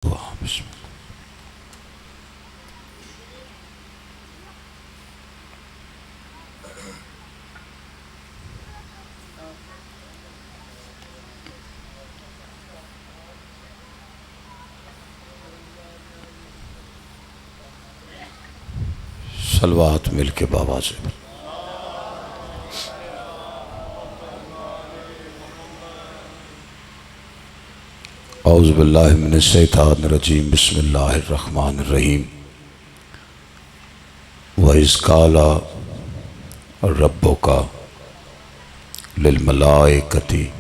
सलवात मिल के बाबा से औज़ु बिल्लाहि मिनश शैतानिर रजीम बिस्मिल्लाहिर रहमानिर रहीम व इज़ क़ाला रब्बुका लिल मलाइकति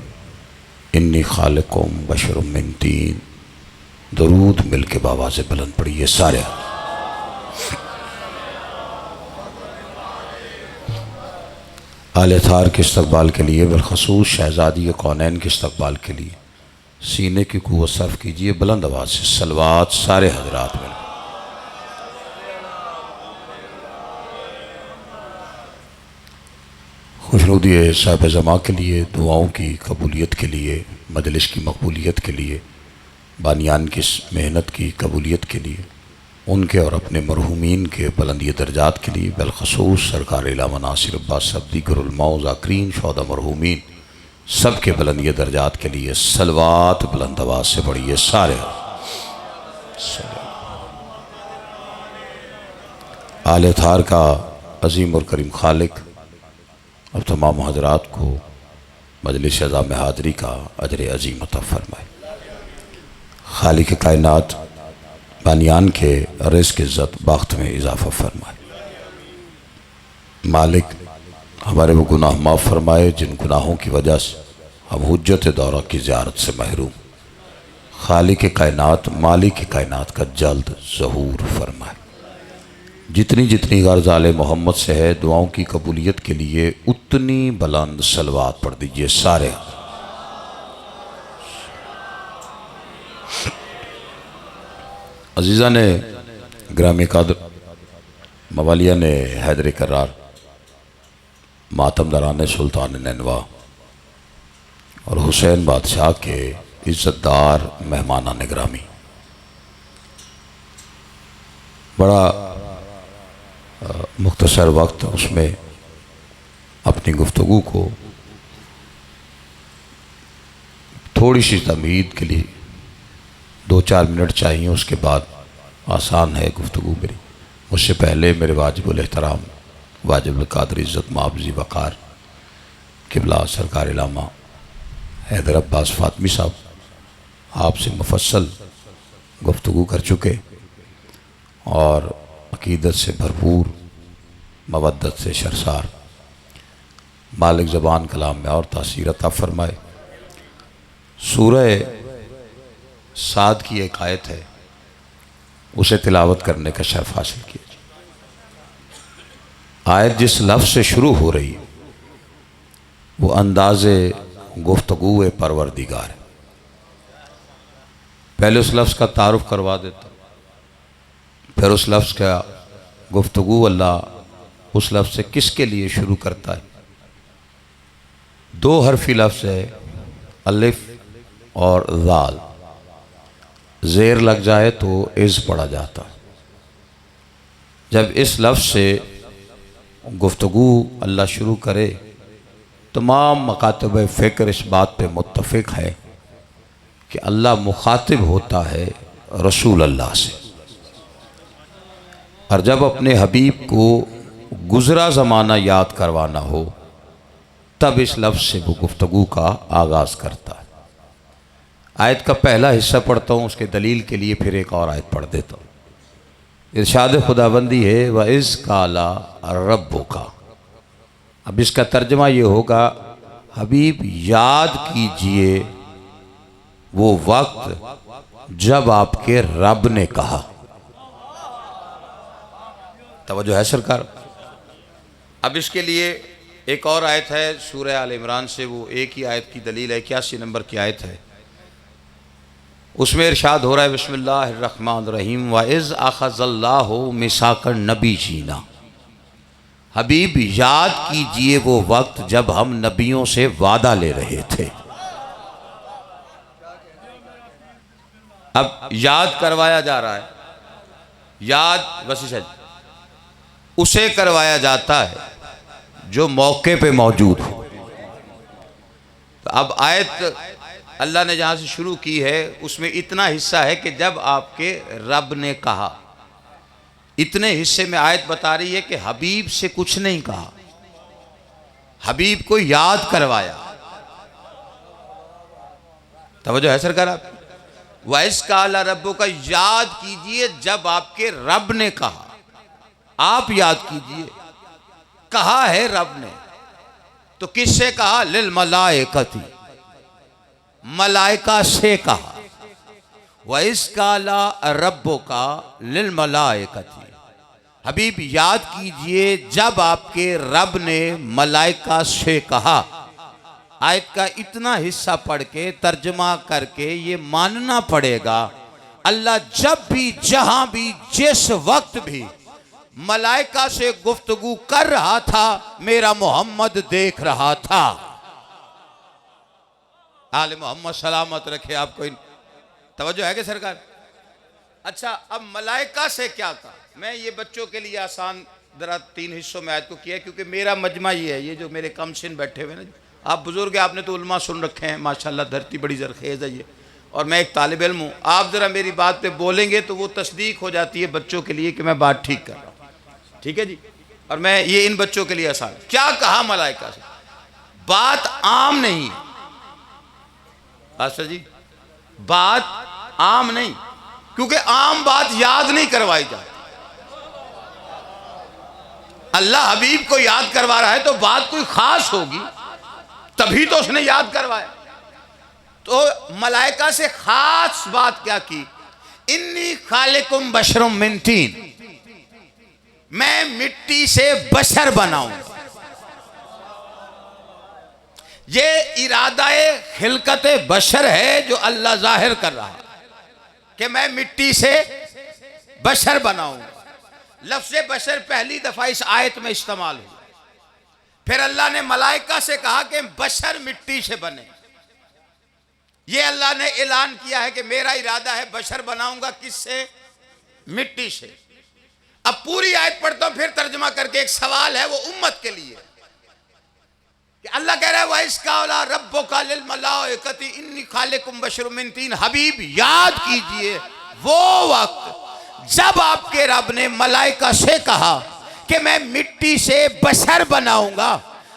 इन्नी ख़ालिक़ुम बशरुम मिन तीन। दरूद मिल के बाबा से बुलंद पढ़िए सारे। आले थार के इस्तक़बाल के लिए, बिलख़ुसूस शहज़ादी कौनैन के इस्तक़बाल के लिए सीने की कुव्वत सर्फ कीजिए बुलंद आवाज़ से सलवात सारे हज़रात में। खुशनुदी साहिब ज़मा के लिए, दुआओं की कबूलियत के लिए, मजलिस की मकबूलियत के लिए, बानियान की मेहनत की कबूलियत के लिए, उनके और अपने मरहूमीन के बुलंदी दर्जात के लिए, बिलख़ुसूस सरकार इलामा नासिर अब्बास सब्दी गुरुलमौ ज़ाकिरीन शौदा मरहूमीन सब के बुलंदी दर्जात के लिए सलवात बुलंद आवाज़ से पढ़िए सारे। आले थार का अज़ीम और करीम खालिक अब तमाम हज़रात को मजलिस अज़ा में हाज़री का अजर अज़ीम अता फ़रमाए। खालिक कायनात बानियान के रिज़्क़ इज़्ज़त बख्त में इजाफ़ा फ़रमाए। मालिक हमारे वो गुनाह माफ़ फरमाए जिन गुनाहों की वजह से हम हुज्जत दौरा की ज़ियारत से महरूम। खालिक कायनात मालिक कायनात का जल्द ज़हूर फरमाए। जितनी जितनी गर्ज़ आले मोहम्मद से है दुआओं की कबूलियत के लिए उतनी बुलंद सलवात पढ़ दीजिए सारे। अजीज़ा ने ग्रामी कद्र मवालिया ने हैदर करार मातम दरान सुल्तान नैनवा और हुसैन बादशाह के इज़्ज़तदार मेहमाना निगरामी बड़ा मुख्तसर वक्त उसमें अपनी गुफ्तगू को थोड़ी सी तमीद के लिए 2-4 मिनट चाहिए, उसके बाद आसान है गुफ्तगू मेरी। मुझसे पहले मेरे वाजिबुल एहतराम वाजिबुल क़ादर इज़्ज़त माबज़ी वक़ार क़िबला सरकार इलामा हैदर अब्बास फ़ातमी साहब आपसे मुफस्सल गुफ्तगू कर चुके और अक़ीदत से भरपूर मवद्दत से शरसार मालिक ज़बान कलाम में और तासीर अता फ़रमाए। सूरह साद की एक आयत है, उसे तिलावत करने का शर्फ हासिल किया। आयत जिस लफ्ज़ से शुरू हो रही है वो अंदाज़े गुफ्तगू परवरदिगार है। पहले उस लफ्ज़ का तारुफ करवा देता, फिर उस लफ्ज़ का गुफ्तगू अल्लाह उस लफ्ज़ से किसके लिए शुरू करता है। 2 हरफी लफ्ज़ है अलिफ और ज़ाल, ज़ेर लग जाए तो इज़ पढ़ा जाता है। जब इस लफ्ज़ से गुफ्तगू अल्लाह शुरू करे तमाम मकातब फ़िक्र इस बात पे मुत्तफ़िक़ है कि अल्लाह मुखातिब होता है रसूल अल्लाह से, और जब अपने हबीब को गुज़रा ज़माना याद करवाना हो तब इस लफ्ज़ से वो गुफ्तगू का आगाज़ करता है। आयत का पहला हिस्सा पढ़ता हूँ, उसके दलील के लिए फिर एक और आयत पढ़ देता हूँ। इरशाद खुदाबंदी है व इज़ क़ाला रब्बुका। अब इसका तर्जमा ये होगा हबीब याद कीजिए वो वक्त जब आपके रब ने कहा। तवज्जो है सरकार। अब इसके लिए एक और आयत है सूरह आल इमरान से, वो एक ही आयत की दलील है, 81 नंबर की आयत है। उसमें इरशाद हो रहा है बिस्मिल्लाहिर्रहमानिर्रहीम व इज़ अख़ज़ल्लाहु मिसाक़न नबिय्यीना। हबीब याद कीजिए वो वक्त जब हम नबियों से वादा ले रहे थे। अब याद करवाया जा रहा है, याद वसीशा जी उसे करवाया जाता है जो मौके पे मौजूद हो। तो अब आयत अल्लाह ने जहाँ से शुरू की है उसमें इतना हिस्सा है कि जब आपके रब ने कहा, इतने हिस्से में आयत बता रही है कि हबीब से कुछ नहीं कहा, हबीब को याद करवाया। तवज्जो है सरकार आप? वैस काला रब्बो का याद कीजिए जब आपके रब ने कहा, आप याद कीजिए। कहा है रब ने, तो किससे कहा? लिल मलाइकती, मलाइका से कहा। वैस काला रब्बो का लिल मलाइकती, हबीब याद कीजिए जब आपके रब ने मलाइका से कहा। आयत का इतना हिस्सा पढ़ के तर्जमा करके ये मानना पड़ेगा, अल्लाह जब भी जहां भी जिस वक्त भी मलाइका से गुफ्तगू कर रहा था, मेरा मोहम्मद देख रहा था। आले मोहम्मद सलामत रखे आपको। तवज्जो है कि सरकार? अच्छा, अब मलाइका से क्या कहा? मैं ये बच्चों के लिए आसान जरा 3 हिस्सों में आयत को किया, क्योंकि मेरा मजमा ये है, ये जो मेरे कमसिन बैठे हुए ना, आप बुजुर्ग हैं, आपने तो उलमा सुन रखे हैं माशाल्लाह, धरती बड़ी जरखेज़ है ये, और मैं एक तालिब इल्म हूँ। आप ज़रा मेरी बात पे बोलेंगे तो वो तस्दीक हो जाती है बच्चों के लिए कि मैं बात ठीक कर रहा हूँ, ठीक है जी। और मैं ये इन बच्चों के लिए आसान। क्या कहा मलाइका से? बात आम नहीं है आशा जी, बात आम नहीं, क्योंकि आम बात याद नहीं करवाई जाती। अल्लाह हबीब को याद करवा रहा है तो बात कोई खास होगी, तभी तो उसने याद करवाया। तो मलाइका से खास बात क्या की? इन्नी खालिकुम बशरुम मिन तीन, मैं मिट्टी से बशर बनाऊंगा। ये इरादाए खिलकत बशर है जो अल्लाह जाहिर कर रहा है कि मैं मिट्टी से बशर बनाऊंगा। लफ्ज़ बशर पहली दफा इस आयत में इस्तेमाल हुआ। फिर अल्लाह ने मलाइका से कहा कि बशर मिट्टी से बने। ये अल्लाह ने ऐलान किया है कि मेरा इरादा है बशर बनाऊंगा, किससे? मिट्टी से। अब पूरी आयत पढ़ता हूं, फिर तर्जुमा करके। एक सवाल है वो उम्मत के लिए कि अल्लाह कह रहा है वइस्काला रब्बुका लिल मलाइकति इन्नी खालिकुम बशरुम मिन तीन। हबीब याद कीजिए वो वक्त जब आपके रब ने मलाइका से कहा कि मैं मिट्टी से बशर बनाऊंगा।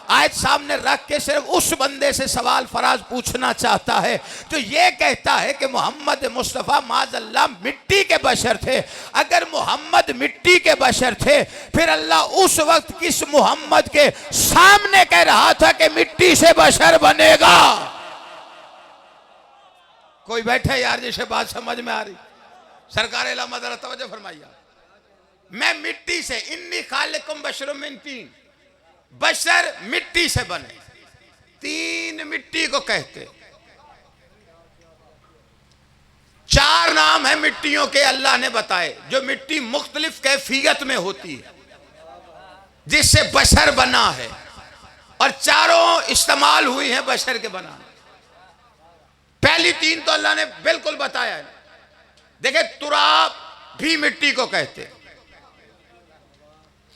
आयत सामने रख के सिर्फ उस बंदे से सवाल फराज पूछना चाहता है जो ये कहता है कि मोहम्मद मुस्तफ़ा माज़अल्लाह मिट्टी के बशर थे। अगर मोहम्मद मिट्टी के बशर थे, फिर अल्लाह उस वक्त किस मोहम्मद के सामने कह रहा था कि मिट्टी से बशर बनेगा? कोई बैठे यार जिसे बात समझ में आ रही? सरकार इलामा जरा तवज्जो फरमाइए। मैं मिट्टी से, इन्नी खालिकुम बशरुम मिन तीन, बशर मिट्टी से बने। तीन मिट्टी को कहते। 4 नाम है मिट्टियों के अल्लाह ने बताए, जो मिट्टी मुख्तलिफ कैफियत में होती है जिससे बशर बना है, और चारों इस्तेमाल हुई हैं बशर के बनाने। पहली 3 तो अल्लाह ने बिल्कुल बताया है। देखे, तुराब भी मिट्टी को कहते,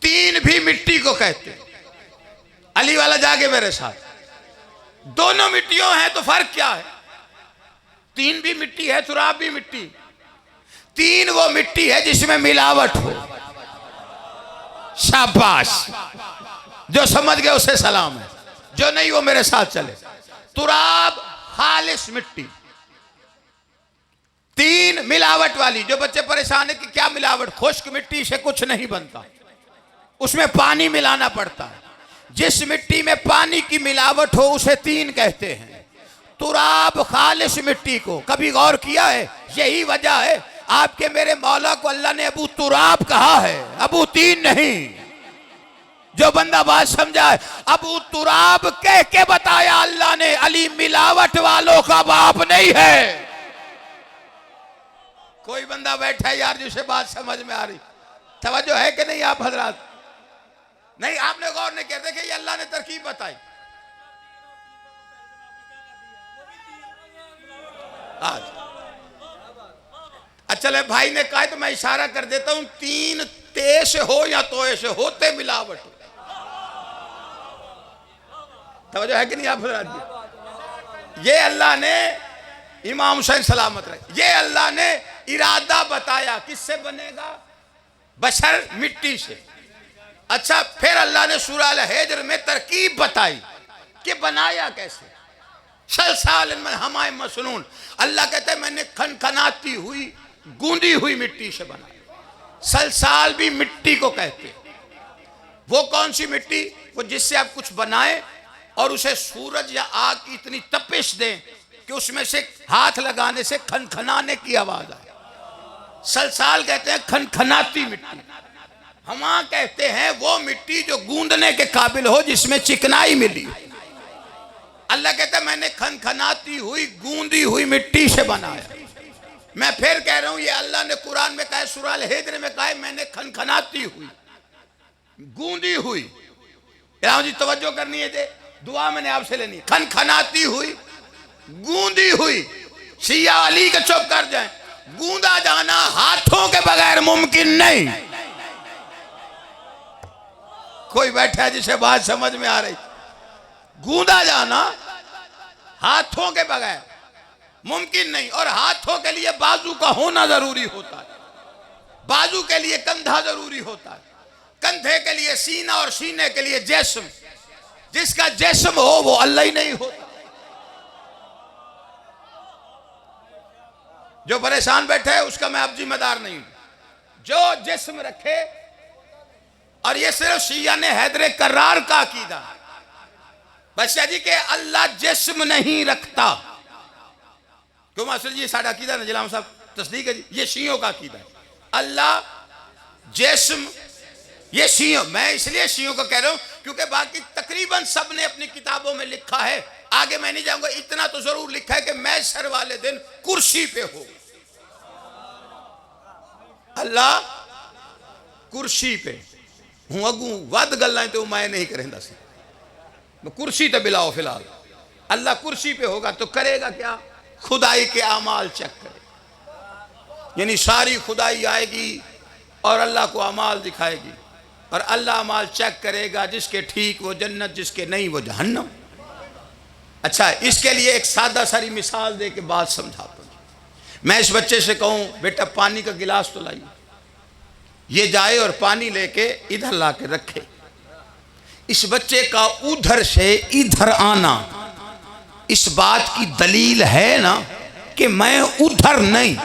तीन भी मिट्टी को कहते। अली वाला जागे मेरे साथ, दोनों मिट्टियों हैं तो फर्क क्या है? तीन भी मिट्टी है, तुराब भी मिट्टी। तीन वो मिट्टी है जिसमें मिलावट हो। शाबाश, जो समझ गए उसे सलाम है, जो नहीं वो मेरे साथ चले। तुराब खालिस मिट्टी, तीन मिलावट वाली। जो बच्चे परेशान है कि क्या मिलावट, खुश्क मिट्टी से कुछ नहीं बनता, उसमें पानी मिलाना पड़ता है। जिस मिट्टी में पानी की मिलावट हो उसे तीन कहते हैं। तुराब खालिस मिट्टी को कभी गौर किया है? यही वजह है आपके मेरे मौला को अल्लाह ने अबू तुराब कहा है, अबू तीन नहीं। जो बंदा बात समझा है, अबू तुराब कह के बताया अल्लाह ने, अली मिलावट वालों का बाप नहीं है। कोई बंदा बैठा है यार जिसे बात समझ में आ रही? तवज्जो है कि नहीं आप हजरात? नहीं, आपने गौर नहीं किया। देखिए, ये अल्लाह ने तरकीब बताई। आज चले भाई ने कहा तो मैं इशारा कर देता हूं, तीन ते से हो या तोए से होते मिलावट। तवज्जो है कि नहीं आप हजरात जी? ये अल्लाह ने इमाम हुसैन सलामत रहे, ये अल्लाह ने इरादा बताया किससे बनेगा, बशर मिट्टी से। अच्छा फिर अल्लाह ने सूरह अल-हिज्र में तरकीब बताई कि बनाया कैसे। सलसाल में हमाए मसनून, अल्लाह कहते हैं मैंने खनखनाती हुई गूंदी हुई मिट्टी से बनाया। सलसाल भी मिट्टी को कहते हैं। वो कौन सी मिट्टी? वो जिससे आप कुछ बनाए और उसे सूरज या आग की इतनी तपिश दें कि उसमें से हाथ लगाने से खनखनाने की आवाज आए। सलसाल कहते हैं खनखनाती मिट्टी। हम कहते हैं वो मिट्टी जो गूंदने के काबिल हो, जिसमें चिकनाई मिली। अल्लाह कहता है मैंने खनखनाती हुई गूंदी हुई मिट्टी से बनाया। मैं फिर कह रहा हूं, ये अल्लाह ने कुरान में कहा, सूरह अल-हिज्र में कहा मैंने खनखनाती हुई गूंदी हुई। राम जी तवज्जो करनी है, दुआ मैंने आपसे लेनी है। खनखनाती हुई गूंदी हुई। शिया अली के चुप कर जाए, गूंदा जाना हाथों के बगैर मुमकिन नहीं। कोई बैठा है जिसे बात समझ में आ रही? गूंदा जाना हाथों के बगैर मुमकिन नहीं। और हाथों के लिए बाजू का होना जरूरी होता है, बाजू के लिए कंधा जरूरी होता है, कंधे के लिए सीना और सीने के लिए जिस्म। जिसका जिस्म हो वो अल्लाह ही नहीं होता। जो परेशान बैठे है उसका मैं अब जिम्मेदार नहीं हूं। जो जिस्म रखे, और ये सिर्फ शिया ने हैदर करार का अकीदा, बदशाह जी के अल्लाह जिस्म नहीं रखता। क्यों मास्टर जी? साढ़ा अकीदा ना जिलाम साहब तस्दीक है जी, ये शियों का अकीदा है। अल्लाह जिस्म, ये शियों, मैं इसलिए शियों को कह रहा हूं क्योंकि बाकी तकरीबन सब ने अपनी किताबों में लिखा है। आगे मैं नहीं जाऊंगा, इतना तो जरूर लिखा है कि महशर वाले दिन कुर्सी पे हो, अल्लाह कुर्सी पे हूं। अगू वध गल्लां तो मैं नहीं करेंदा सी, कुर्सी तो बिलाओ फिलहाल। अल्लाह कुर्सी पे होगा तो करेगा क्या? खुदाई के अमाल चेक करेगा। यानी सारी खुदाई आएगी और अल्लाह को अमाल दिखाएगी, और अल्लाह अमाल चेक करेगा। जिसके ठीक वो जन्नत, जिसके नहीं वो जहन्नम। अच्छा, इसके लिए एक सादा सारी मिसाल दे के बात समझाता हूं। मैं इस बच्चे से कहूं बेटा पानी का गिलास तो लाइए, ये जाए और पानी लेके इधर ला के रखे। इस बच्चे का उधर से इधर आना इस बात की दलील है ना कि मैं उधर नहीं।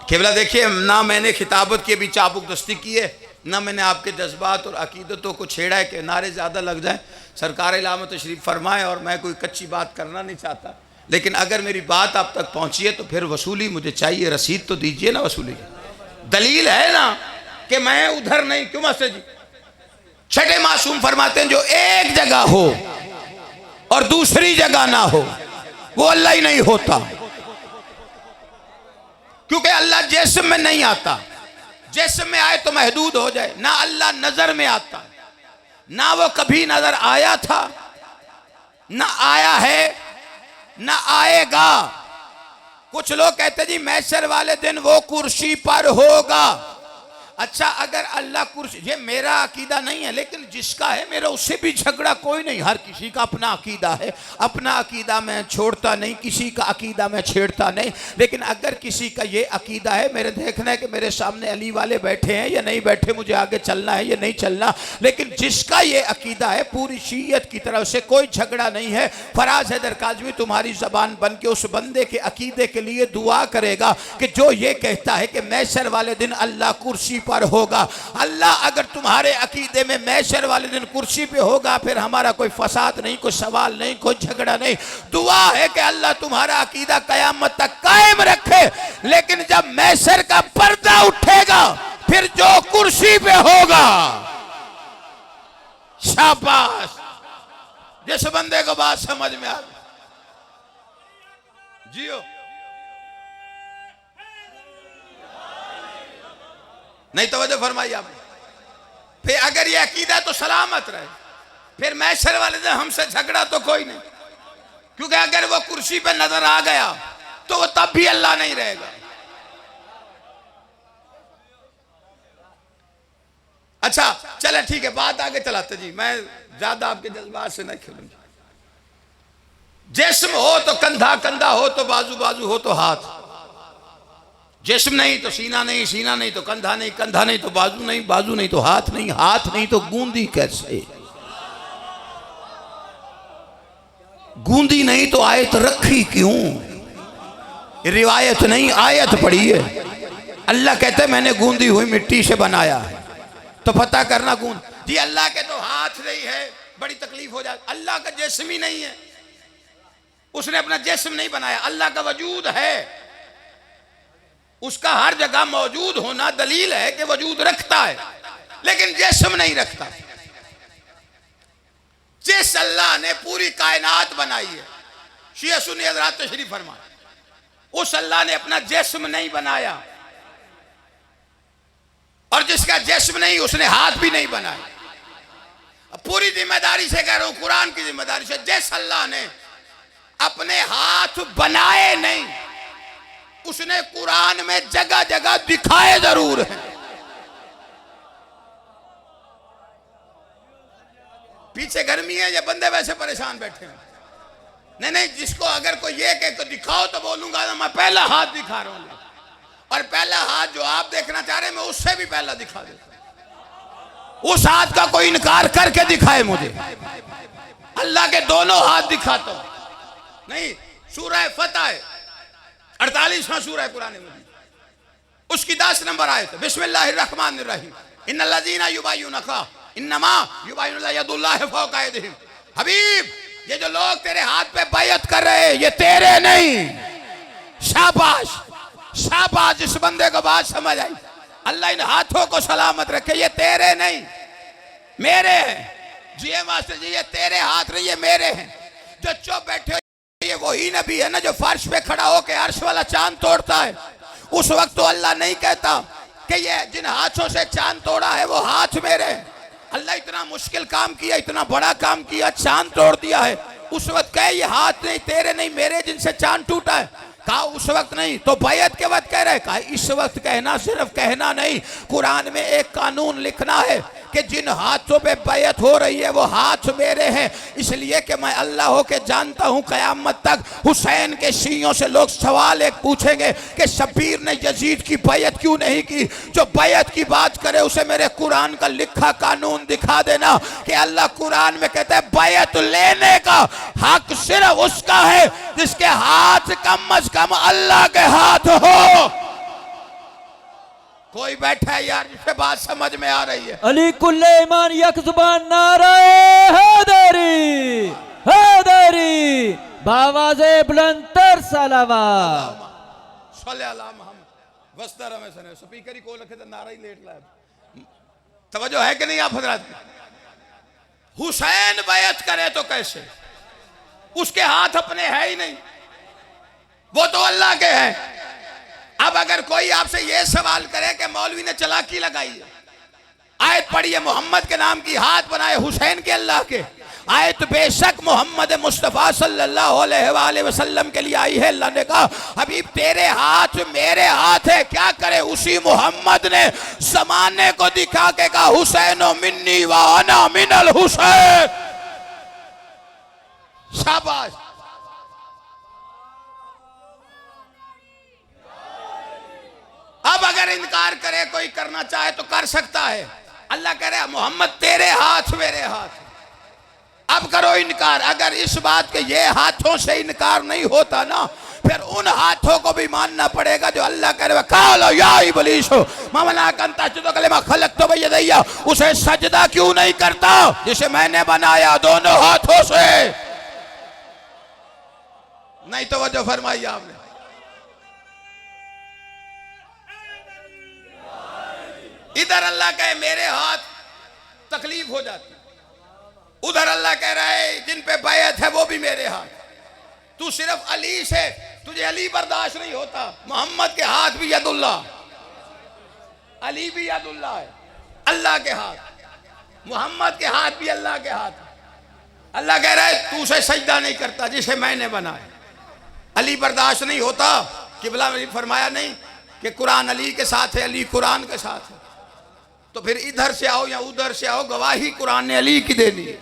केवला देखिए, ना मैंने खिताबत की भी चाबुक दस्ती की है, ना मैंने आपके जज्बात और अकीदतों को छेड़ा है कि नारे ज़्यादा लग जाए। सरकार इलामा तशरीफ फरमाए, और मैं कोई कच्ची बात करना नहीं चाहता, लेकिन अगर मेरी बात आप तक पहुंची है तो फिर वसूली मुझे चाहिए। रसीद तो दीजिए ना वसूली की। दलील है ना कि मैं उधर नहीं। क्यों मास्टर जी? छठे मासूम फरमाते हैं जो एक जगह हो और दूसरी जगह ना हो वो अल्लाह ही नहीं होता। क्योंकि अल्लाह जिस्म में नहीं आता। जिस्म में आए तो महदूद हो जाए। ना अल्लाह नजर में आता, ना वो कभी नजर आया था, ना आया है, ना आएगा। कुछ लोग कहते जी महशर वाले दिन वो कुर्सी पर होगा। अच्छा, अगर अल्लाह कुर्सी, ये मेरा अकीदा नहीं है, लेकिन जिसका है मेरा उससे भी झगड़ा कोई नहीं। हर किसी का अपना अकीदा है, अपना अकीदा मैं छोड़ता नहीं, किसी का अकीदा मैं छेड़ता नहीं। लेकिन अगर किसी का ये अकीदा है, मेरे देखना है कि मेरे सामने अली वाले बैठे हैं या नहीं बैठे, मुझे आगे चलना है या नहीं चलना। लेकिन जिसका ये अकीदा है, पूरी शीयत की तरफ से कोई झगड़ा नहीं है। फराज हैदर काज़मी तुम्हारी ज़बान बन के उस बंदे के अकीदे के लिए दुआ करेगा कि जो ये कहता है कि महशर वाले दिन अल्लाह कुर्सी पर होगा। अल्लाह अगर तुम्हारे अकीदे में महशर वाले दिन कुर्सी पे होगा, फिर हमारा कोई फसाद नहीं, कोई सवाल नहीं, कोई झगड़ा नहीं। दुआ है कि अल्लाह तुम्हारा अकीदा कयामत तक कायम रखे। लेकिन जब महशर का पर्दा उठेगा, फिर जो कुर्सी पे होगा, शाबाश। जिस बंदे को बात समझ में आ गई, जियो। नहीं तो वजह फरमाई आपने। फिर अगर ये अकीदा तो सलामत रहे, फिर महशर वाले दिन हमसे झगड़ा तो कोई नहीं। क्योंकि अगर वो कुर्सी पे नजर आ गया तो वो तब भी अल्लाह नहीं रहेगा। अच्छा चले ठीक है, बात आगे चलाते जी, मैं ज्यादा आपके जज्बात से नहीं खेलूंगा। जिस्म हो तो कंधा, कंधा हो तो बाजू, बाजू हो तो हाथ। जिस्म नहीं तो सीना नहीं, सीना नहीं तो कंधा नहीं, कंधा नहीं तो बाजू नहीं, बाजू नहीं तो हाथ नहीं, हाथ नहीं तो गूंदी कैसे? गूंदी नहीं तो आयत रखी क्यों? रिवायत नहीं आयत पड़ी है। अल्लाह कहते मैंने गूंदी हुई मिट्टी से बनाया है, तो पता करना गूंद जी। अल्लाह के तो हाथ नहीं है, बड़ी तकलीफ हो जाती। अल्लाह का जिस्म ही नहीं है, उसने अपना जिस्म नहीं बनाया। अल्लाह का वजूद है, उसका हर जगह मौजूद होना दलील है कि वजूद रखता है, लेकिन जिस्म नहीं रखता। जिस अल्लाह ने पूरी कायनात बनाई है, शिया सुन्नी हज़रात तशरीफ फरमाए, उस अल्लाह ने अपना जिस्म नहीं बनाया, और जिसका जिस्म नहीं उसने हाथ भी नहीं बनाया। अब पूरी जिम्मेदारी से कह रहा हूं, कुरान की जिम्मेदारी से, जिस अल्लाह ने अपने हाथ बनाए नहीं, उसने कुरान में जगह जगह दिखाए जरूर है। पीछे गर्मी है, ये बंदे वैसे परेशान बैठे हैं। नहीं नहीं, जिसको अगर कोई ये कहे तो दिखाओ तो बोलूंगा ना मैं पहला हाथ दिखा रहा हूं, और पहला हाथ जो आप देखना चाह रहे हैं मैं उससे भी पहला दिखा देता हूं। उस हाथ का कोई इनकार करके दिखाए मुझे, अल्लाह के दोनों हाथ दिखाता हूं। नहीं, सूरह फतह 48वां सूरह कुरान मजीद, उसकी 10 नंबर आयत, बिस्मिल्लाहिर्रहमानिर्रहीम, इन्नल्लज़ीना युबाय्युनका इन्नमा युबाय्युना यदुल्लाहि फौका अयदीहिम। हबीब, ये जो लोग तेरे हाथ पे बैयत कर रहे हैं ये तेरे नहीं। शाबाश शाबाश, इस बंदे को बात समझ आई। अल्लाह इन हाथों को सलामत रखे, ये तेरे नहीं मेरे हैं। जी मास्टर जी, ये तेरे हाथ नहीं ये मेरे हैं। जो चुप बैठे ये वही नबी है ना जो फर्श पे खड़ा होकर अर्श वाला चांद तोड़ता है। उस वक्त तो अल्लाह नहीं कहता कि ये जिन हाथों से चांद तोड़ा है वो हाथ मेरे हैं। अल्लाह इतना मुश्किल काम किया, इतना बड़ा काम किया, चांद तोड़ दिया है, उस वक्त कहे ये हाथ नहीं तेरे नहीं मेरे जिनसे चांद टूटा है। कहा उस वक्त नहीं तो बैत के वक्त कह रहे, कहा इस वक्त कहना, सिर्फ कहना नहीं, कुरान में एक कानून लिखना है कि जिन हाथों पे बैत हो रही है वो हाथ मेरे हैं, इसलिए कि मैं अल्लाह हो के जानता हूं क़यामत तक हुसैन के शीयों से लोग सवाल एक पूछेंगे कि शब्बीर ने यजीद की बैत क्यों नहीं की। जो बैत की बात करे उसे मेरे कुरान का लिखा कानून दिखा देना कि अल्लाह कुरान में कहता है बैत लेने का हक सिर्फ उसका है जिसके हाथ कम अज कम अल्लाह के हाथ हो। कोई बैठा है यार जिसे बात समझ में आ रही है? अली कुल्ले ईमान यक जुबान नारे हैदरी हैदरी बावाज़े बुलंदतर सलावत सल्ले अला मोहम्मद वस्तर में सने स्पीकर ही को रखे तो नारा ही लेट लाया। तवज्जो है कि नहीं आप हजरात? हुसैन बैत करे तो कैसे? उसके हाथ अपने है ही नहीं, वो तो अल्लाह के हैं। अब अगर कोई आपसे ये सवाल करे कि मौलवी ने चालाकी लगाई है, आयत पढ़ी है मोहम्मद के नाम की, हाथ बनाए हुसैन के अल्लाह के, आयत बेशक मोहम्मद मुस्तफ़ा सल्लल्लाहु अलैहि वसल्लम के लिए आई है। अल्लाह ने कहा हबीब तेरे हाथ मेरे हाथ है, क्या करे उसी मोहम्मद ने ज़माने को दिखा के कहा हुसैन मिन्नी व अना मिनल हुसैन। शाबाश। अब अगर इनकार करे कोई करना चाहे तो कर सकता है। अल्लाह कह रहा है मोहम्मद तेरे हाथ मेरे हाथ। अब करो इनकार। अगर इस बात के ये हाथों से इनकार नहीं होता ना, फिर उन हाथों को भी मानना पड़ेगा जो अल्लाह कह रहा है कालो या इब्लीस ममना कंता तो कलेमा खलक तो भैया, उसे सजदा क्यों नहीं करता जिसे मैंने बनाया दोनों हाथों से? नहीं तो वजह फरमाई आपने। इधर अल्लाह कहे मेरे हाथ, तकलीफ हो जाती, उधर अल्लाह कह रहा है जिन पे बैत है वो भी मेरे हाथ। तू सिर्फ अली से, तुझे अली बर्दाश्त नहीं होता, मोहम्मद के हाथ भी यदुल्लाह, अली भी यदुल्लाह है, अल्लाह के हाथ, मोहम्मद के हाथ भी अल्लाह के हाथ। अल्लाह कह रहा है तू उसे सजदा नहीं करता जिसे मैंने बनाया। अली बर्दाश्त नहीं होता। किबला ने फरमाया नहीं कि कुरान अली के साथ है, अली कुरान के साथ है। तो फिर इधर से आओ या उधर से आओ, गवाही कुरान ने अली की देनी है।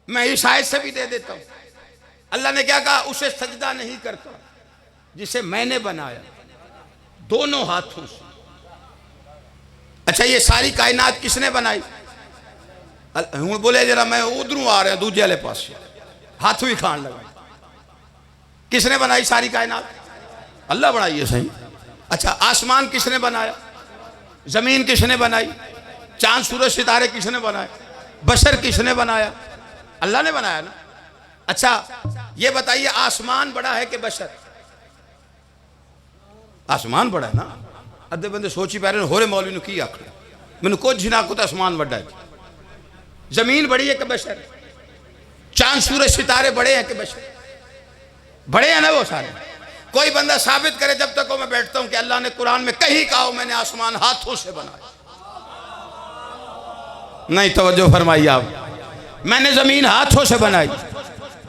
मैं इस आयत से भी दे देता हूं। अल्लाह ने क्या कहा? उसे सजदा नहीं करता जिसे मैंने बनाया दोनों हाथों से। अच्छा, ये सारी कायनात किसने बनाई? हूं बोले जरा मैं उधरों आ रहा दूजे वाले पास, हाथ भी खान लगा। किसने बनाई सारी कायनात? अल्लाह बनाई है, सही। अच्छा, आसमान किसने बनाया? जमीन किसने बनाई? चांद सूरज सितारे किसने बनाए? बशर किसने बनाया? अल्लाह ने बनाया ना। अच्छा, ये बताइए आसमान बड़ा है कि बशर? आसमान बड़ा है ना। अद्धे बंदे सोची पा रहे होरे मौलवी ने की आखना, मैंने कुछ झिना को तो आसमान बड़ा है। जमीन बड़ी है कि बशर? चांद सूरज सितारे बड़े हैं कि बशर? बड़े हैं ना वो सारे। कोई बंदा साबित करे जब तक मैं बैठता हूं कि अल्लाह ने कुरान में कहीं कहा मैंने आसमान हाथों से बनाया। नहीं, तवज्जो फरमाइए आप। मैंने जमीन हाथों से बनाई,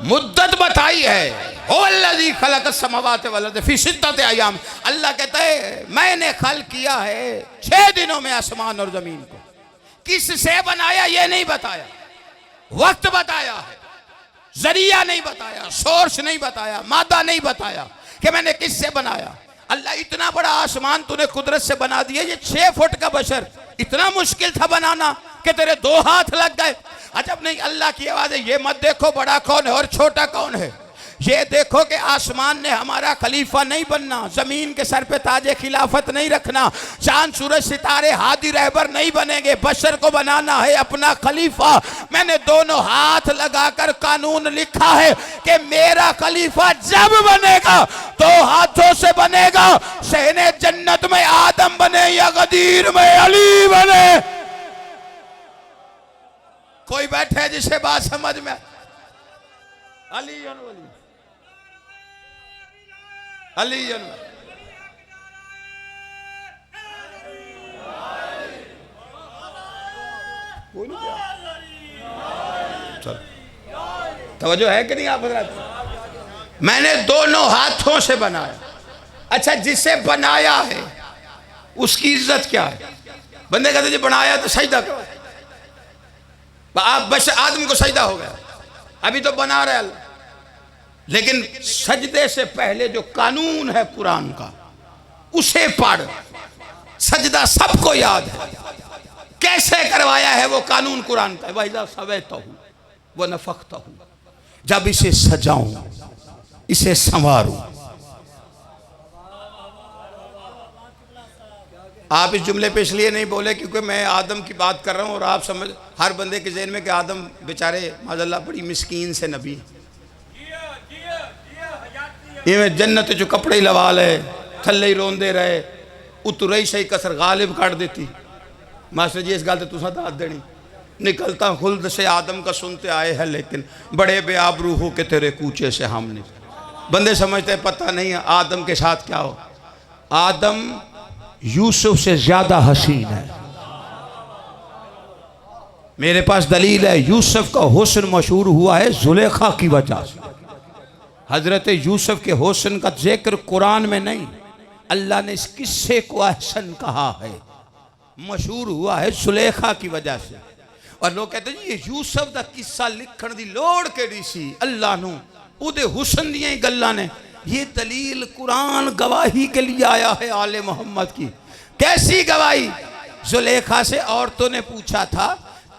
मुद्दत बताई है। अल्लाह कहता है मैंने खल किया है 6 दिनों में आसमान और जमीन को। किससे बनाया ये नहीं बताया, वक्त बताया है, जरिया नहीं बताया, सोर्स नहीं बताया, मादा नहीं बताया कि मैंने किससे बनाया। अल्लाह इतना बड़ा आसमान तूने कुदरत से बना दिया। ये 6 फुट का बशर इतना मुश्किल था बनाना कि तेरे 2 हाथ लग गए। अजब नहीं, अल्लाह की आवाज है। ये मत देखो बड़ा कौन है और छोटा कौन है, ये देखो कि आसमान ने हमारा खलीफा नहीं बनना, जमीन के सर पे ताजे खिलाफत नहीं रखना, चांद सूरज सितारे हादी रहबर नहीं बनेंगे, बशर को बनाना है अपना खलीफा। मैंने दोनों हाथ लगाकर कानून लिखा है कि मेरा खलीफा जब बनेगा 2 हाथों से बनेगा। सहने जन्नत में आदम बने या गदीर में अली बने। कोई बैठे जिसे बात समझ में? अली अली तवज्जो है कि नहीं आप हज़रात? मैंने दोनों हाथों से बनाया। अच्छा, जिसे बनाया है उसकी इज्जत क्या है? बंदे कहते जी बनाया तो सजदा करो। आप बस आदमी को सजदा हो गया, अभी तो बना रहे अल्लाह। लेकिन सजदे से पहले जो कानून है कुरान का उसे पढ़। सजदा सबको याद है, कैसे करवाया है वो कानून कुरान का। वैज़ा सवैतहू व नफ़ख्तहू, जब इसे सजाऊं, इसे संवारूं। आप इस जुमले पे इसलिए नहीं बोले क्योंकि मैं आदम की बात कर रहा हूं और आप समझ हर बंदे के ज़हन में कि आदम बेचारे माज़अल्लाह बड़ी मिस्कीन से नबी, इवें जन्नत जो कपड़े लवा ले थले ही रोंदे रहे, उतरई सही कसर गालिब काट देती। मास्टर जी इस गल तो तुसा दस देनी। निकलता खुल्द से आदम का सुनते आए हैं, लेकिन बड़े बेआबरू हो के तेरे कूचे से हमने। बंदे समझते पता नहीं है आदम के साथ क्या हो। आदम यूसुफ से ज्यादा हसीन है। मेरे पास दलील है, यूसुफ का हुस्न मशहूर हुआ है जुलेखा की वजह से। हजरत यूसुफ के हुस्न का जिक्र कुरान में नहीं, अल्लाह ने इस किस्से को अहसन कहा है, मशहूर हुआ है जुलेखा की वजह से। और लोग कहते हैं ये यूसुफ का किस्सा लिखण दी लोड़ केड़ी सी, अल्लाह नू उहदे हुस्न दियां ही गल्लां ने। ये दलील कुरान गवाही के लिए आया है आले मोहम्मद की। कैसी गवाही? जुलेखा से औरतों ने पूछा था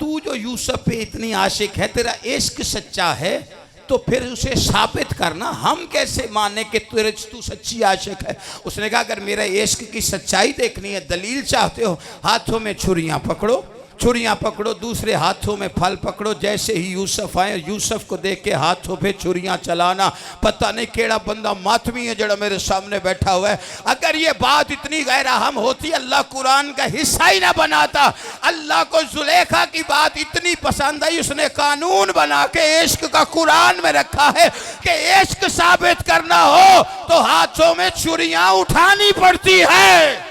तू जो यूसुफ पे इतनी आशिक है, तेरा इश्क सच्चा है तो फिर उसे साबित करना, हम कैसे माने कि तू सच्ची आशिक है। उसने कहा अगर मेरा इश्क की सच्चाई देखनी है, दलील चाहते हो, हाथों में छुरियां पकड़ो, छुरियां पकड़ो, दूसरे हाथों में फल पकड़ो। जैसे ही यूसुफ आए, यूसुफ को देख के हाथों पे छुरियां चलाना। पता नहीं केड़ा बंदा मातमी है जड़ा मेरे सामने बैठा हुआ है। अगर ये बात इतनी गैरहम होती, अल्लाह कुरान का हिस्सा ही ना बनाता। अल्लाह को जुलेखा की बात इतनी पसंद आई, उसने कानून बना के इश्क का कुरान में रखा है कि इश्क साबित करना हो तो हाथों में छुरियां उठानी पड़ती है।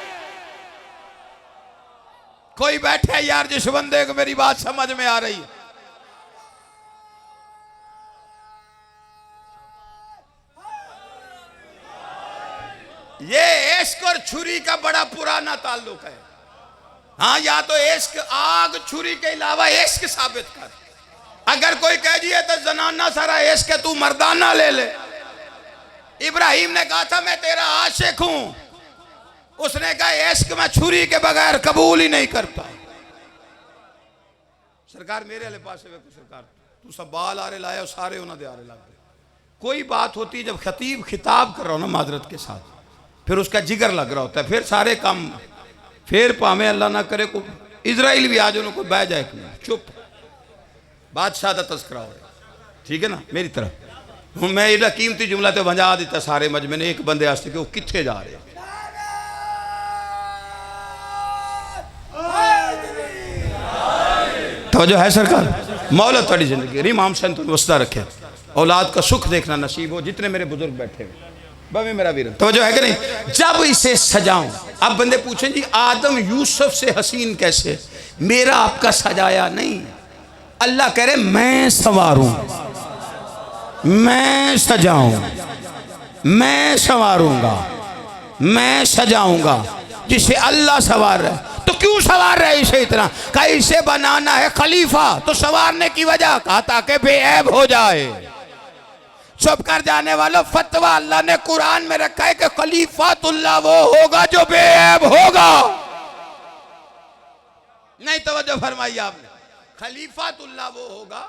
कोई बैठे यार जिस बंदे को मेरी बात समझ में आ रही है, ये इश्क और छुरी का बड़ा पुराना ताल्लुक है। हाँ, या तो इश्क आग छुरी के अलावा इश्क साबित कर। अगर कोई कह दिए तो जनाना सारा इश्क है, तू मर्दाना ले ले। इब्राहिम ने कहा था मैं तेरा आशिक हूं, उसने कहा इश्क मैं छुरी के बगैर कबूल ही नहीं करता। सरकार मेरे वाले पास है सरकार, तू सब बाल आरे लाया सारे उन्होंने आरे लग गए। कोई बात होती जब खतीब खिताब कर रहा हो ना माजरत के साथ, फिर उसका जिगर लग रहा होता है, फिर सारे काम, फिर पावे अल्लाह ना करे को इजराइल भी आज उनको बह जाए, चुप बादशाह का तस्करा हो रहा, ठीक है ना। मेरी तरफ हूँ मैं एडा कीमती जुमला तो वंजा दिता सारे मजमे ने एक बंदे वास्ते कि वो कितने जा रहे। तवज्जो है सरकार, मौला थोड़ी जिंदगी इमाम हुसैन तो वस्ता रखे, औलाद का सुख देखना नसीब हो। जितने मेरे बुजुर्ग बैठे हुए बाबे मेरा वीर, तवज्जो है कि नहीं। जब इसे सजाऊं, अब बंदे पूछें जी आदम यूसुफ से हसीन कैसे, मेरा आपका सजाया नहीं, अल्लाह कह रहे मैं संवारूं, मैं सजाऊं, मैं संवारूंगा, मैं सजाऊंगा। जिसे अल्लाह सवार है तो क्यों सवार रहे इसे इतना, कहा इसे बनाना है खलीफा, तो सवारने की वजह कहा ताकि बेऐब हो जाए। चुप कर जाने वालों, फतवा अल्लाह ने कुरान में रखा है कि खलीफातुल्लाह वो होगा जो बेऐब होगा। नहीं तवज्जो फरमाई आपने, खलीफातुल्लाह वो होगा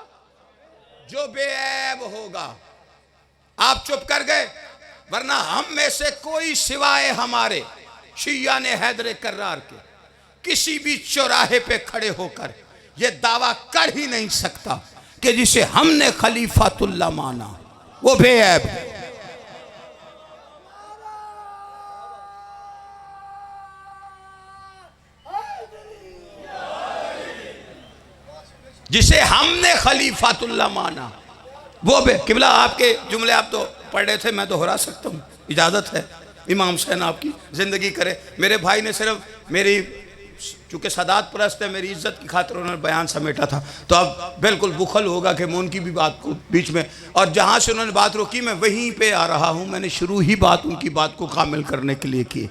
जो बेऐब होगा। आप चुप कर गए, वरना हम में से कोई सिवाय हमारे शिया ने हैदर कर्रार के किसी भी चौराहे पे खड़े होकर यह दावा कर ही नहीं सकता कि जिसे हमने खलीफातुल्लाह माना वो बेऐब है। जिसे हमने खलीफातुल्लाह माना वो किबला, आपके जुमले आप तो पढ़ रहे थे, मैं दोहरा सकता हूँ, इजाज़त है। इमाम हुसैन आपकी ज़िंदगी करे। मेरे भाई ने सिर्फ मेरी, चूँकि सदात परस्त है, मेरी इज्जत की खातिर उन्होंने बयान समेटा था, तो अब बिल्कुल बुखल होगा कि मैं उनकी भी बात को बीच में, और जहाँ से उन्होंने बात रोकी मैं वहीं पे आ रहा हूँ। मैंने शुरू ही बात उनकी बात को कामिल करने के लिए की।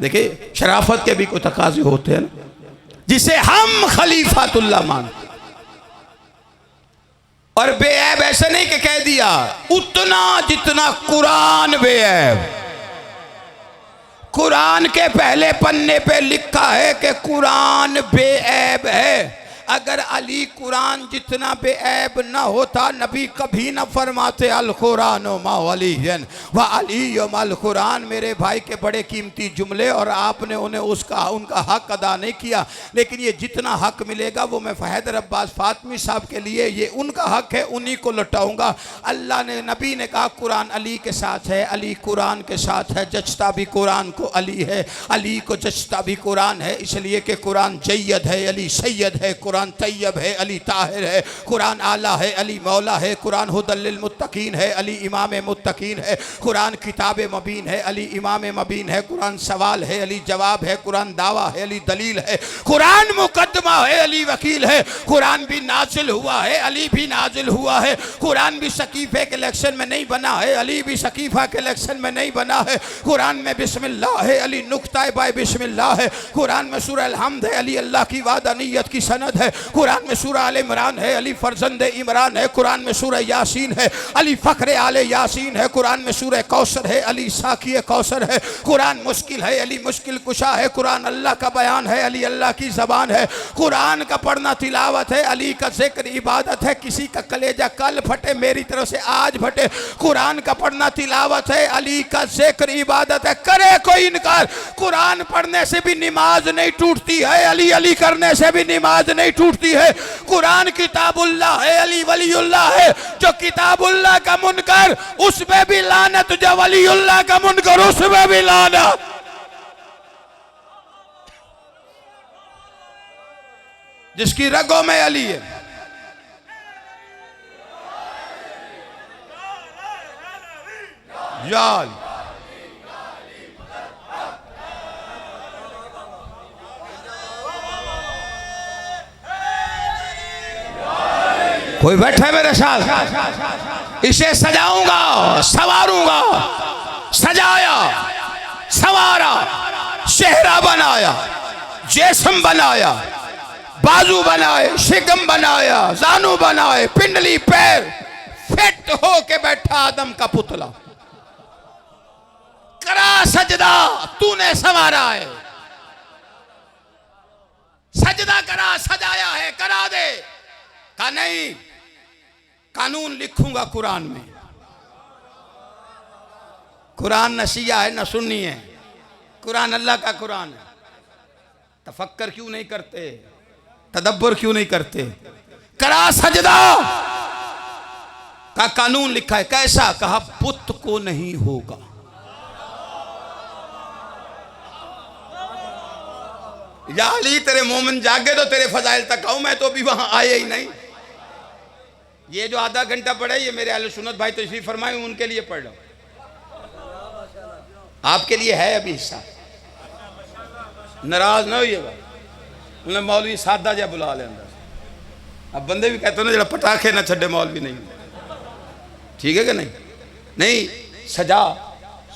देखिए शराफत के भी कोई तकाजे होते हैं ना। जिसे हम खलीफातुल्लाह मानते, और बेऐब ऐसे नहीं कि कह दिया, उतना जितना कुरान बेऐब। कुरान के पहले पन्ने पे लिखा है कि कुरान बेऐब है। अगर अली कुरान जितना बेऐब न होता, नबी कभी न फरमाते अल कुरान मा वलियन व अली अल कुरान। मेरे भाई के बड़े कीमती जुमले, और आपने उन्हें उनका हक अदा नहीं किया। लेकिन ये जितना हक मिलेगा वो मैं हैदर अब्बास फातमी साहब के लिए, ये उनका हक है, उन्हीं को लौटाऊंगा। अल्लाह ने, नबी ने कहा कुरान अली के साथ है, अली कुरान के साथ है, जचता भी कुरान को अली है, अली को जचता भी कुरान है, इसलिए कि कुरान जय्यद है, अली सैयद है, कुरान तैयब है, अली ताहिर है, कुरान आला है, अली मौला है, कुरान हुदल लिल मुत्तकीन है, अली इमाम मुत्तकीन है, कुरान किताब मबीन है, अली इमाम मबीन है, कुरान सवाल है, अली जवाब है, कुरान दावा है, अली दलील है, कुरान मुकद्दमा है, अली वकील है, कुरान भी नाजिल हुआ है, अली भी नाजिल हुआ है, कुरान भी सकीफे के इलेक्शन में नहीं बना है, अली भी सकीफा के इलेक्शन में नहीं बना है, कुरान में बिस्मिल्लाह है, अली नुक्ता बाय बिस्मिल्लाह है, कुरान में सूरह अल-हम्द है, अली अल्लाह की वादानियत की सनद है, कुरान में सूरह आले इमरान है, अली फरजंद इमरान है, कुरान में सूरह यासीन है, अली फखरे आले यासीन है, कुरान में सूरह कौसर है, अली साकिए कौसर है, कुरान मुश्किल है, अली मुश्किल कुशा है, कुरान अल्लाह का बयान है, अली अल्लाह की ज़बान है, कुरान का पढ़ना तिलावत है, अली का जिक्र इबादत है। किसी का कलेजा कल फटे, मेरी तरफ से आज फटे, कुरान का पढ़ना तिलावत है, अली का जिक्र इबादत है। करे कोई इनकार, कुरान पढ़ने से भी नमाज नहीं टूटती है, अली अली करने से भी नमाज नहीं टूटती है। कुरान किताबुल्लाह है, अली वलीउल्लाह है। जो किताबुल्लाह का मुनकर उसमें भी लानत, जो वलीउल्लाह का मुनकर उसमें भी लानत। जिसकी रगों में अली है, याल कोई बैठा है मेरे साथ, इसे सजाऊंगा, सवारूंगा, सजाया चेहरा बनाया, जिस्म बनाया, बाजू बनाए, शिकम बनाया, जानू बनाए, पिंडली, पैर, फिट हो के बैठा आदम का पुतला। करा सजदा, तूने संवारा है। सजदा करा, सजाया है, करा दे। कहा नहीं, कानून लिखूंगा कुरान में। कुरान न शिया है न सुन्नी है, कुरान अल्लाह का कुरान है। तफक्कर क्यों नहीं करते, तदब्बर क्यों नहीं करते? करा सजदा का कानून लिखा है। कैसा? कहा पुत को नहीं होगा। या अली तेरे मोमिन जागे तो तेरे फजाइल तक आऊं, मैं तो अभी वहां आया ही नहीं। ये जो आधा घंटा पढ़ा है ये मेरे अहले सुन्नत भाई तशरीफ फरमाए, उनके लिए पढ़ रहा हूं, आपके लिए है अभी हिस्सा। नाराज ना होइएगा। उन्हें मौलवी सादा जा बुला ले अंदर। अब बंदे भी कहते हो ना जरा पटाखे ना छड्डे मौलवी नहीं, ठीक है कि नहीं? नहीं, सजा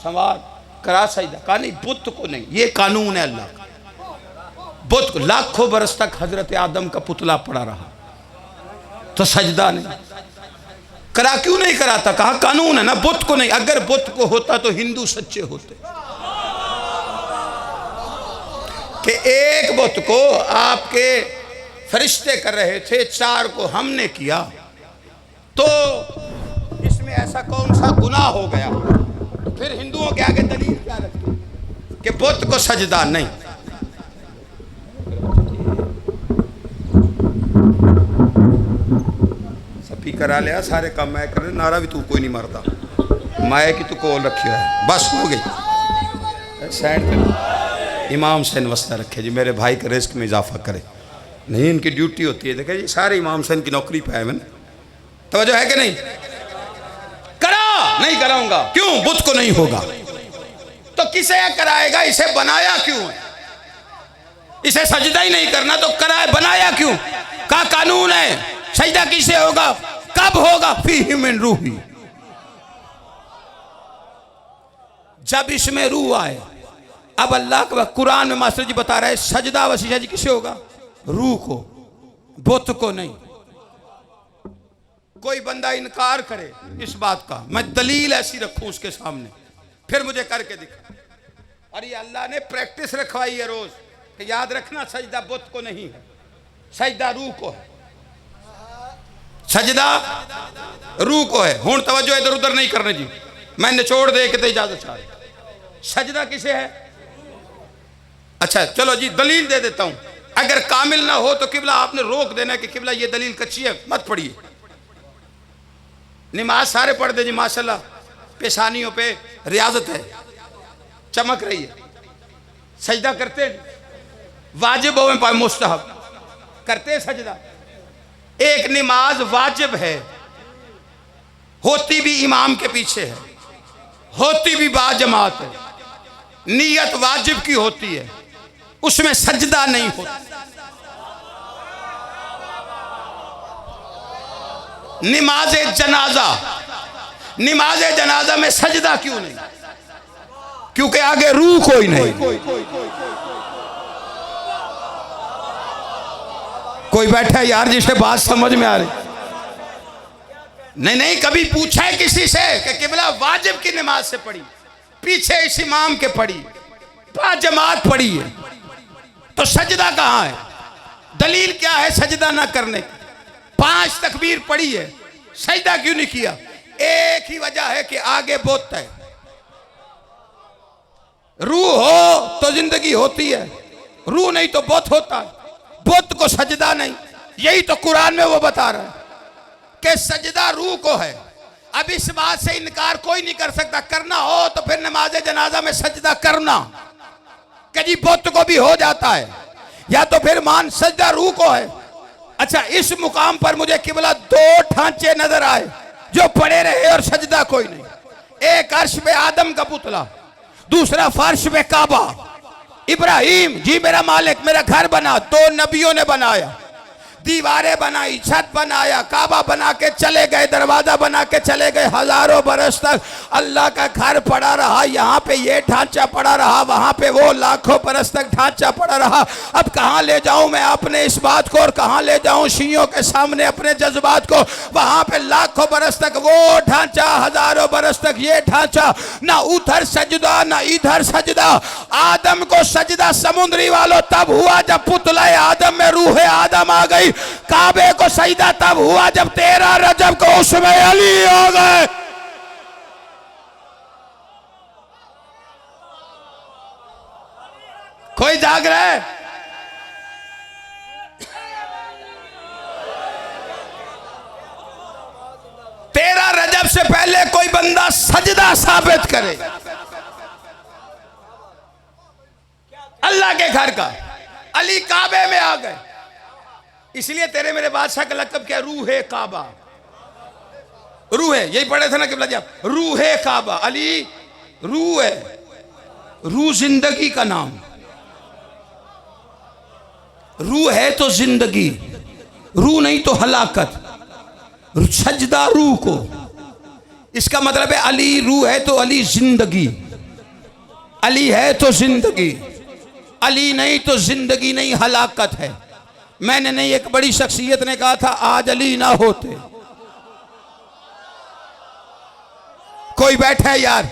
संवार, करा सजदा। कहा नहीं, बुत को नहीं। ये कानून है अल्लाह का। बुत को लाखों बरस तक हजरत आदम का पुतला पड़ा रहा तो सजदा नहीं करा। क्यों नहीं कराता? कहा कानून है ना, बुत को नहीं। अगर बुत को होता तो हिंदू सच्चे होते कि एक बुत को आपके फरिश्ते कर रहे थे, 4 को हमने किया, तो इसमें ऐसा कौन सा गुनाह हो गया? तो फिर हिंदुओं के आगे दलील क्या रखते कि बुत को सजदा नहीं। सभी करा लिया, सारे काम मैं कर, नारा भी तू कोई नहीं मारता, माया की तू कोल रखी है, बस हो गई। सैंड कर इमाम हुसैन वस्ता रखे जी, मेरे भाई के रिस्क में इजाफा करे। नहीं, इनकी ड्यूटी होती है। देखे जी सारे इमाम हुसैन की नौकरी पे आए मैंने, तवज्जो है कि नहीं? करा नहीं कराऊंगा। क्यों? बुत को नहीं होगा तो किसे कराएगा? इसे बनाया क्यों है? इसे सजदा ही नहीं करना तो कराए, बनाया क्यों? का कानून है। सजदा किसे होगा, कब होगा? फीही मिन रूही, जब इसमें रूह आए। अब अल्लाह का कुरान में मास्टर जी बता रहे हैं सजदा वसीजा जी किसे होगा? रूह को, बुत को नहीं। कोई बंदा इनकार करे इस बात का, मैं दलील ऐसी रखूं उसके सामने, फिर मुझे करके दिखा। और ये अल्लाह ने प्रैक्टिस रखवाई है रोज कि याद रखना सजदा बुत को नहीं है, सजदा रूह को है। सजदा रूह को है। हुण तवज्जो इधर उधर नहीं करने जी, मैं निचोड़ दे के तो इजाजत चाह रही। सजदा किसे है? अच्छा चलो जी दलील दे देता हूं। अगर कामिल ना हो तो किबला आपने रोक देना कि किबला ये दलील कच्ची है, मत पढ़िए। नमाज सारे पढ़ दे जी माशाल्लाह, पेशानियों पे रियाजत है, चमक रही है। सजदा करते वाजिब हो पाए मुस्तहब करते सजदा। एक नमाज वाजिब है, होती भी इमाम के पीछे है, होती भी बाजमात है, नियत वाजिब की होती है, उसमें सजदा नहीं होता। नमाज जनाजा, नमाज जनाजा में सजदा क्यों नहीं? क्योंकि आगे रूह कोई नहीं। कोई बैठा है यार जिसे बात समझ में आ रही? नहीं नहीं, कभी पूछा है किसी से कि किबला वाजिब की नमाज से पढ़ी, पीछे इस इमाम के पढ़ी, जमात पढ़ी है, तो सजदा कहां है? दलील क्या है सजदा ना करने की? 5 तकबीर पढ़ी है, सजदा क्यों नहीं किया? एक ही वजह है कि आगे बुत है। रूह हो तो जिंदगी होती है, रूह नहीं तो बुत होता है। बुत को सजदा नहीं, यही तो कुरान में वो बता रहा है कि सजदा रूह को है। अब इस बात से इनकार कोई नहीं कर सकता। करना हो तो फिर नमाज जनाजा में सजदा करना, कि जी बुत को भी हो जाता है, या तो फिर मान सजदा रूह को है। अच्छा, इस मुकाम पर मुझे केवल 2 ढांचे नजर आए जो पड़े रहे और सजदा कोई नहीं। एक अर्श पे आदम का पुतला, दूसरा फर्श पे काबा। इब्राहिम जी मेरा मालिक मेरा घर बना, 2 नबियों ने बनाया। दीवारें बनाई, छत बनाया, काबा बना के चले गए, दरवाजा बना के चले गए। हजारों बरस तक अल्लाह का घर पड़ा रहा, यहाँ पे ये ढांचा पड़ा रहा, वहां पे वो, लाखों बरस तक ढांचा पड़ा रहा। अब कहाँ ले जाऊं मैं अपने इस बात को, और कहाँ ले जाऊं शियों के सामने अपने जज्बात को। वहां पे लाखों बरस तक वो ढांचा, हजारों बरस तक ये ढांचा, ना उधर सजदा ना इधर सजदा। आदम को सजदा समुद्री वालों तब हुआ जब पुतला आदम में रूह आदम आ गई। काबे को सजदा तब हुआ जब 13 रजब को उसमें अली आ गए। कोई जाग रहा है? तेरह रजब से पहले कोई बंदा सजदा साबित करे अल्लाह के घर का। अली काबे में आ गए, इसलिए तेरे मेरे बादशाह का लक़ब क्या? रूह काबा। रूह है, यही पढ़े थे ना किबला जी आप, रूह काबा। अली रूह है, रूह जिंदगी का नाम। रूह है तो जिंदगी, रूह नहीं तो हलाकत। सजदा रूह को, इसका मतलब है अली रूह है तो अली जिंदगी, अली है तो जिंदगी, अली नहीं तो जिंदगी नहीं हलाकत है। मैंने नहीं, एक बड़ी शख्सियत ने कहा था आज अली ना होते। कोई बैठा है यार?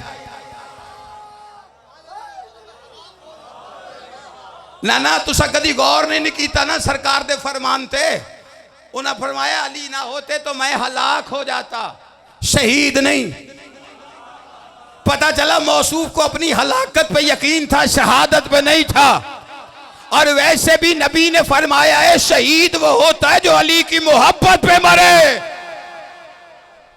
ना तुसा कभी गौर नहीं कीता ना सरकार दे फरमान थे। उन्हें फरमाया अली ना होते तो मैं हलाक हो जाता, शहीद नहीं। पता चला मौसूफ को अपनी हलाकत पे यकीन था, शहादत पे नहीं था। और वैसे भी नबी ने फरमाया है शहीद वो होता है जो अली की मोहब्बत पे मरे।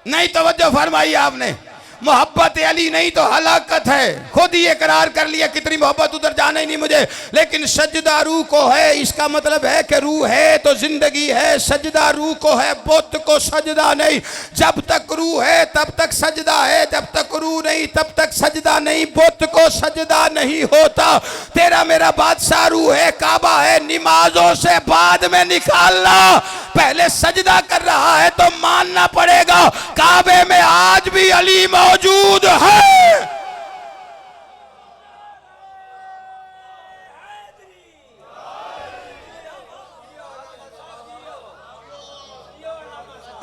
नहीं तवज्जो फरमाई आपने, मोहब्बत अली नहीं तो हलाकत है। खुद ही इकरार कर लिया कितनी मोहब्बत, उधर जाना ही नहीं मुझे। लेकिन सजदा रूह को है, इसका मतलब है कि रूह है तो जिंदगी है। सजदा रूह को है, बुत को सजदा नहीं। जब तक रूह है तब तक सजदा है, जब तक रूह नहीं तब तक सजदा नहीं। बुत को सजदा नहीं होता। तेरा मेरा बादशाह रूह है, काबा है, नमाजों से बाद में निकालना। पहले सजदा कर रहा है तो मानना पड़ेगा काबे में आज भी अली मौजूद है।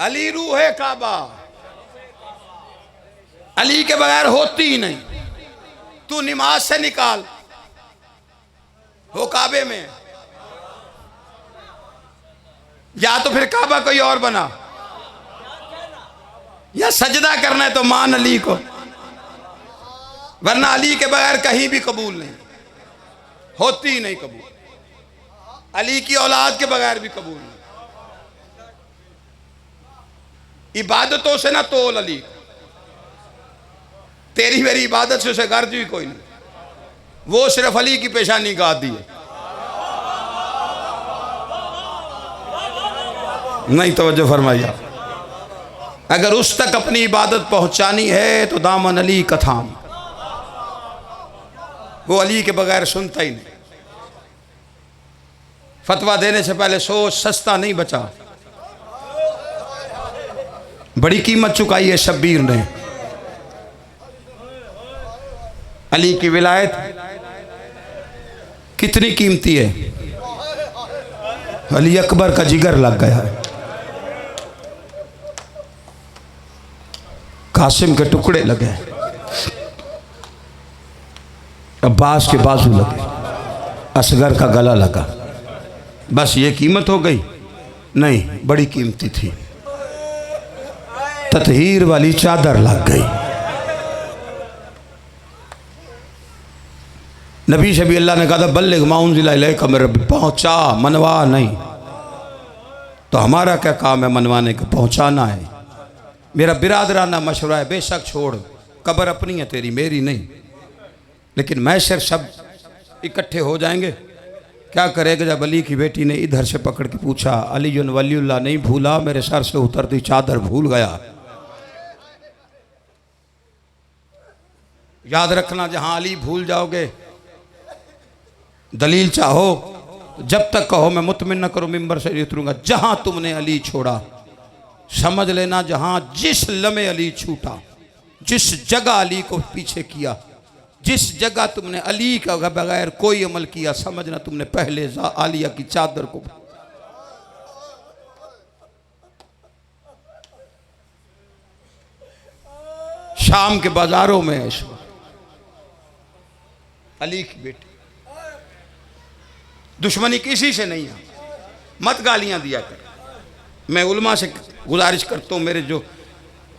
अली रूह है काबा, अली के बगैर होती ही नहीं। तू नमाज से निकाल, वो काबे में, या तो फिर काबा कोई और बना, या सजदा करना है तो मान अली को, वरना अली के बगैर कहीं भी कबूल नहीं, होती ही नहीं कबूल। अली की औलाद के बगैर भी कबूल नहीं। इबादतों से ना तोल अली, तेरी मेरी इबादत से उसे गर्ज भी कोई नहीं। वो सिर्फ अली की पेशानी गादी है। नहीं तवज्जो फरमाइए, अगर उस तक अपनी इबादत पहुंचानी है तो दामन अली का थाम। वो अली के बगैर सुनता ही नहीं। फतवा देने से पहले सोच, सस्ता नहीं बचा। बड़ी कीमत चुकाई है शब्बीर ने। अली की विलायत कितनी कीमती है। अली अकबर का जिगर लग गया है, कासिम के टुकड़े लगे, अब्बास के बाजू लगे, असगर का गला लगा। बस ये कीमत हो गई? नहीं, बड़ी कीमती थी। ततहीर वाली चादर लग गई। नबी से भी अल्लाह ने कहा था बल्लिग मा उन्ज़िला इलैका मिर रब्बिक, पहुँचा, मनवा नहीं। तो हमारा क्या काम है मनवाने का, पहुँचाना है। मेरा बिरादराना मशवरा है, बेशक छोड़, कब्र अपनी है तेरी, मेरी नहीं। लेकिन मैशर सब इकट्ठे हो जाएंगे। क्या करेगा जब अली की बेटी ने इधर से पकड़ के पूछा, अली वलीउल्लाह नहीं भूला, मेरे सर से उतरती चादर भूल गया। याद रखना, जहां अली भूल जाओगे, दलील चाहो जब तक कहो मैं मुतमिन न करूँ मिंबर से नहीं उतरूंगा। जहां तुमने अली छोड़ा समझ लेना जहां जिस लम्हे अली छूटा, जिस जगह अली को पीछे किया, जिस जगह तुमने अली का बगैर कोई अमल किया, समझना तुमने पहले आलिया की चादर को। शाम के बाजारों में अली की बेटी, दुश्मनी किसी से नहीं है, मत गालियां दिया कर। मैं उलमा से गुजारिश करता हूँ, मेरे जो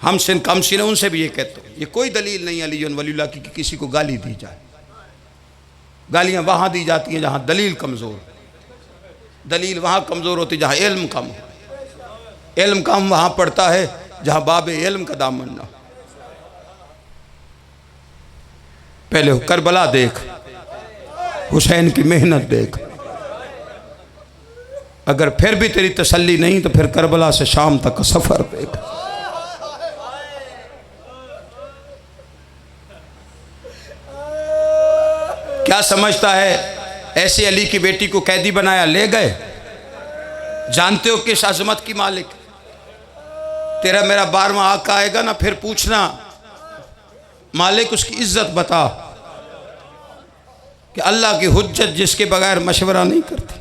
हमसे कम सिन उनसे भी ये कहता हूँ, ये कोई दलील नहीं अली वलीउल्लाह की कि किसी को गाली दी जाए। गालियाँ वहाँ दी जाती हैं जहाँ दलील कमज़ोर, दलील वहाँ कमज़ोर होती जहाँ इल्म कम हो। इल्म कम वहाँ पड़ता है जहाँ बाबे इल्म का दामन ना हो। पहले करबला देख, हुसैन की मेहनत देख, अगर फिर भी तेरी तसल्ली नहीं तो फिर करबला से शाम तक का सफ़र देख। क्या समझता है ऐसे अली की बेटी को कैदी बनाया ले गए? जानते हो किस अजमत की मालिक? तेरा मेरा 12वां आका आएगा ना, फिर पूछना मालिक उसकी इज्जत बता कि अल्लाह की हुज्जत जिसके बगैर मशवरा नहीं करती,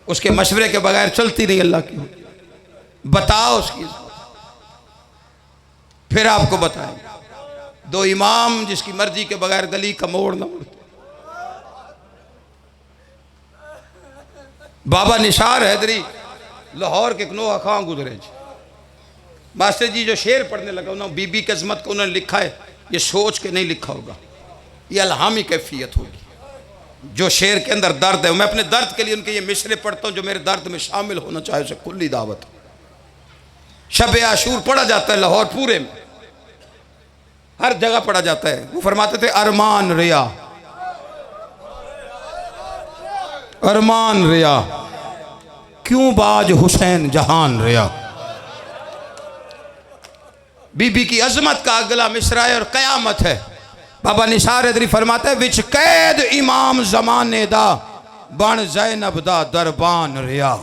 उसके मशवरे के बगैर चलती नहीं अल्लाह की हुज्जत, बताओ उसकी इज्जत। फिर आपको बताएंगे दो इमाम जिसकी मर्जी के बगैर गली का मोड़ न मुड़ते। बाबा निसार हैदरी लाहौर के नोहा खां गुजरे जी, मास्टर जी जो शेर पढ़ने लगा उन्होंने बीबी की अजमत को उन्होंने लिखा है, ये सोच के नहीं लिखा होगा, ये अलहामी कैफियत होगी। जो शेर के अंदर दर्द है, मैं अपने दर्द के लिए उनके ये मिसरे पढ़ता हूँ जो मेरे दर्द में शामिल होना चाहे, उसे खुली दावत। शब आशूर पढ़ा जाता है लाहौर पूरे में, हर जगह पढ़ा जाता है। वो फरमाते थे अरमान रिया, अरमान रिया क्यों बाज हुसैन जहान रिया। बीबी की अजमत का अगला मिसरा है और कयामत है। बाबा निसार हैदरी फरमाते हैं विच कैद इमाम जमाने दा बन ज़ैनब दा दरबान रिया।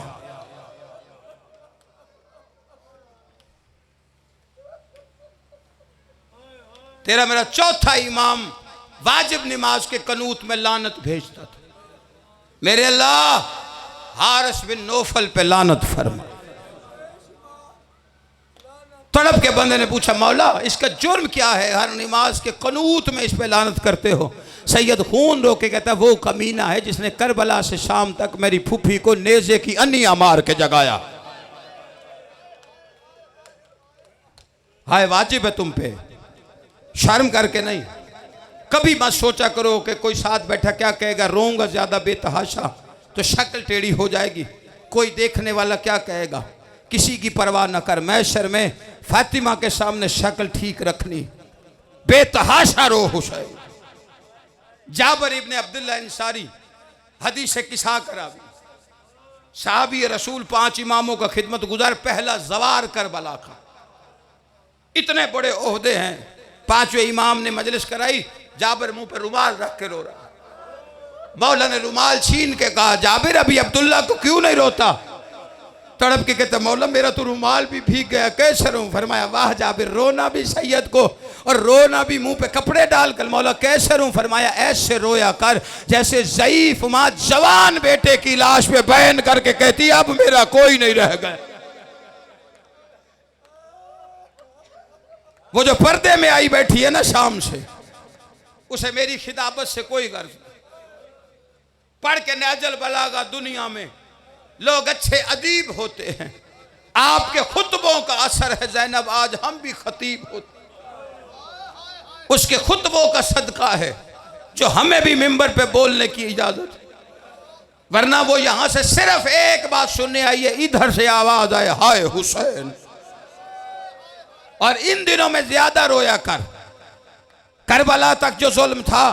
तेरा मेरा चौथा इमाम वाजिब नमाज के कनूत में लानत भेजता था, मेरे अल्लाह हारिस बिन नौफल पे लानत फरमा। तड़प के बंदे ने पूछा मौला इसका जुर्म क्या है, हर नमाज के कनूत में इस पे लानत करते हो। सैयद खून रो के कहता वो कमीना है जिसने करबला से शाम तक मेरी फूफी को नेज़े की अन्नियां मार के जगाया। हाय वाजिब है तुम पे, शर्म करके नहीं। कभी मत सोचा करो कि कोई साथ बैठा क्या कहेगा, रोऊंगा ज्यादा बेतहाशा तो शक्ल टेढ़ी हो जाएगी, कोई देखने वाला क्या कहेगा, किसी की परवाह न कर। मैशर में फातिमा के सामने शक्ल ठीक रखनी, बेतहाशा रो हुसैन। जाबर इब्ने अब्दुल्ला अंसारी हदीस किसा करावी, साहबी रसूल 5 इमामों का खिदमत गुजार, पहला जवार करबला का। इतने बड़े ओहदे हैं, 5वें इमाम ने मजलिस कराई, जाबिर मुंह पर रुमाल रख के रो रहा। मौला ने रुमाल छीन के कहा जाबिर अभी अब्दुल्ला को क्यों नहीं रोता? तड़प के कहता मौला मेरा तो रुमाल भी भीग गया, कैसे रो? फरमाया वाह जाबिर, रोना भी सैयद को और रोना भी मुंह पे कपड़े डालकर। मौला कैसे रो? फरमाया ऐसे रोया कर जैसे ज़ईफ माँ जवान बेटे की लाश पे बयान करके कहती अब मेरा कोई नहीं रह गया। वो जो पर्दे में आई बैठी है ना शाम से, उसे मेरी खिताबत से कोई गर्ज नहीं। पढ़ के नाजल बलागा दुनिया में लोग अच्छे अदीब होते हैं, आपके खुतबों का असर है ज़ैनब, आज हम भी खतीब होते, उसके खुतबों का सदका है जो हमें भी मिंबर पे बोलने की इजाजत है। वरना वो यहां से सिर्फ एक बात सुनने आई है, इधर से आवाज आए हाय हुसैन। और इन दिनों में ज्यादा रोया कर, करबला तक जो जुल्म था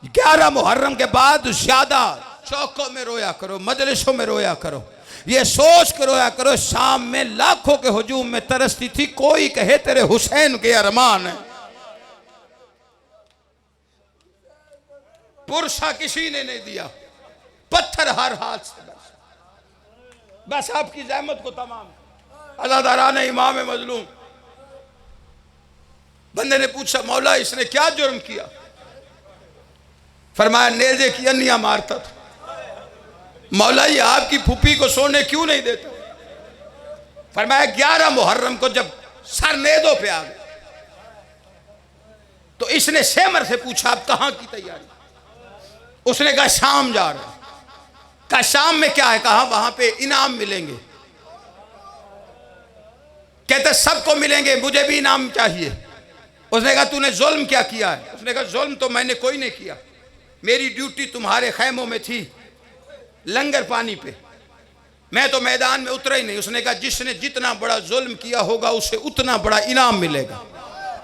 11 मुहर्रम के बाद ज्यादा चौकों में रोया करो, मजलिसों में रोया करो, ये सोच कर रोया करो शाम में लाखों के हुजूम में तरसती थी, कोई कहे तेरे हुसैन के अरमान है। पुरसा किसी ने नहीं दिया, पत्थर हर हाथ से बस आपकी जहमत को तमाम। अज़ादारान इमाम मजलूम, बंदे ने पूछा मौला इसने क्या जुर्म किया? फरमाया नेज़े की अन्नियां मारता था। मौला ये आपकी फूफी को सोने क्यों नहीं देता? फरमाया 11 मुहर्रम को जब सर नेज़ों पे आ गए तो इसने सेमर से पूछा आप कहां की तैयारी? उसने कहा शाम जा रहे। कहा शाम में क्या है? कहा वहां पे इनाम मिलेंगे। कहते सबको मिलेंगे, मुझे भी इनाम चाहिए। उसने कहा तूने जुल्म क्या किया है? उसने कहा जुल्म तो मैंने कोई नहीं किया, मेरी ड्यूटी तुम्हारे खैमों में थी लंगर पानी पे, मैं तो मैदान में उतरा ही नहीं। उसने कहा जिसने जितना बड़ा जुल्म किया होगा उसे उतना बड़ा इनाम मिलेगा,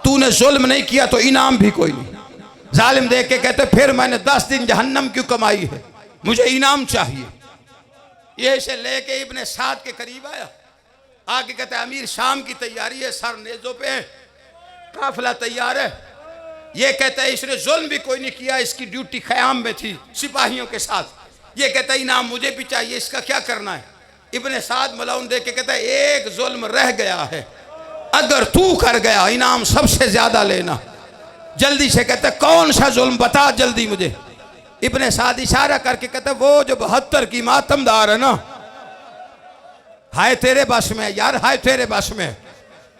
तूने जुल्म नहीं किया तो इनाम भी कोई नहीं। जालिम देख के कहते फिर मैंने 10 दिन जहन्नम क्यों कमाई है, मुझे इनाम चाहिए। ये से लेके इब्ने साद के करीब आया, आके कहते अमीर शाम की तैयारी है, सर नेज़ों पे है, काफिला तैयार है। ये कहता है इसने जुल्म भी कोई नहीं किया, इसकी ड्यूटी ख़याम में थी सिपाहियों के साथ। ये कहता है इनाम मुझे भी चाहिए, इसका क्या करना है? इब्ने साद मलाउन देख के कहता है एक जुल्म रह गया है, अगर तू कर गया इनाम सबसे ज्यादा लेना। जल्दी से कहता है कौन सा जुल्म बता जल्दी मुझे। इब्ने साद इशारा करके कहता है वो जो 72 की मातमदार है ना, हाय तेरे बस में यार, हाय तेरे बस में।